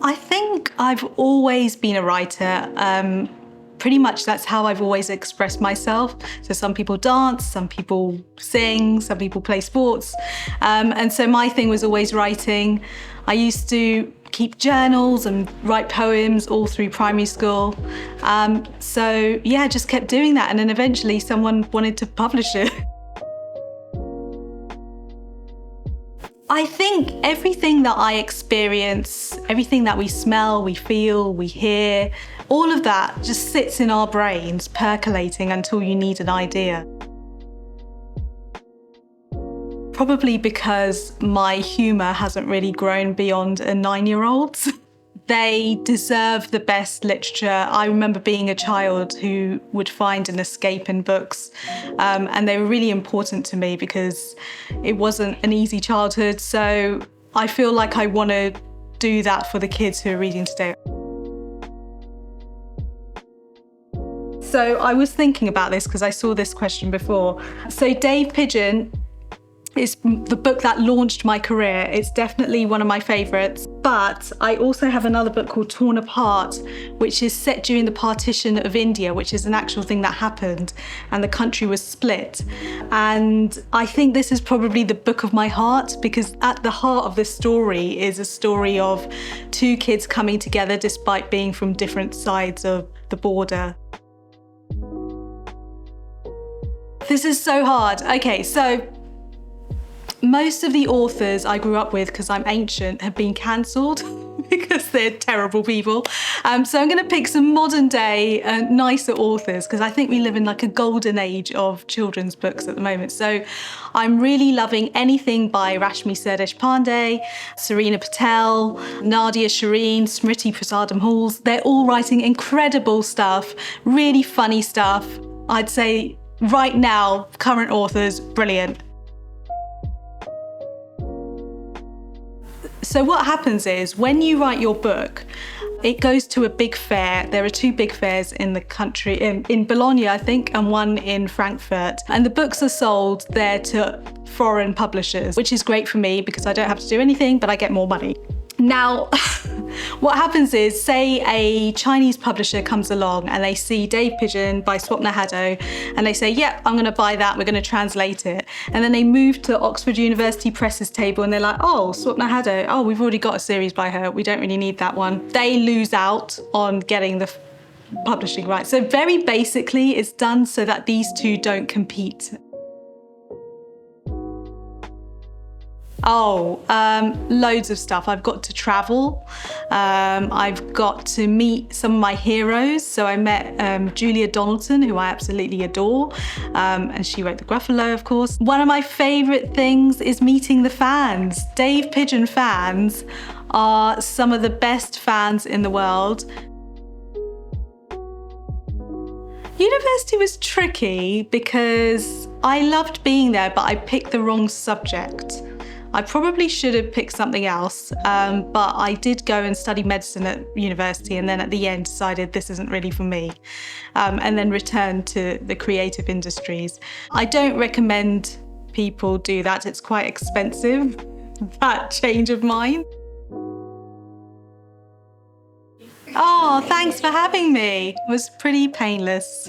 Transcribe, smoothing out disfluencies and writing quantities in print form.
I think I've always been a writer. Pretty much that's how I've always expressed myself. So some people dance, some people sing, some people play sports. And so my thing was always writing. I used to keep journals and write poems all through primary school. So yeah, just kept doing that. And then eventually someone wanted to publish it. I think everything that I experience, everything that we smell, we feel, we hear, all of that just sits in our brains, percolating until you need an idea. Probably because my humour hasn't really grown beyond a 9-year-old's. They deserve the best literature. I remember being a child who would find an escape in books, and they were really important to me because it wasn't an easy childhood. So I feel like I want to do that for the kids who are reading today. So I was thinking about this because I saw this question before. So Dave Pigeon is the book that launched my career. It's definitely one of my favourites. But I also have another book called Torn Apart, which is set during the partition of India, which is an actual thing that happened, and the country was split. And I think this is probably the book of my heart, because at the heart of this story is a story of two kids coming together despite being from different sides of the border. This is so hard. Okay, so most of the authors I grew up with, because I'm ancient, have been cancelled because they're terrible people. So I'm going to pick some modern day nicer authors, because I think we live in like a golden age of children's books at the moment. So I'm really loving anything by Rashmi Surdeshpande, Sarina Patel, Nadia Shireen, Smriti Prasadam Halls. They're all writing incredible stuff, really funny stuff. I'd say right now, current authors, brilliant. So what happens is when you write your book, it goes to a big fair. There are 2 big fairs in the country, in Bologna, I think, and one in Frankfurt. And the books are sold there to foreign publishers, which is great for me because I don't have to do anything, but I get more money. Now, what happens is, say a Chinese publisher comes along and they see Dave Pigeon by Swapna Haddow and they say, yep, I'm going to buy that, we're going to translate it. And then they move to Oxford University Press's table and they're like, oh, Swapna Haddow, oh, we've already got a series by her, we don't really need that one. They lose out on getting the publishing rights. So very basically, it's done so that these two don't compete. Oh, loads of stuff. I've got to travel. I've got to meet some of my heroes. So I met Julia Donaldson, who I absolutely adore, and she wrote The Gruffalo, of course. One of my favourite things is meeting the fans. Dave Pigeon fans are some of the best fans in the world. University was tricky because I loved being there, but I picked the wrong subject. I probably should have picked something else, but I did go and study medicine at university, and then at the end decided this isn't really for me, and then returned to the creative industries. I don't recommend people do that. It's quite expensive, that change of mind. Oh, thanks for having me. It was pretty painless.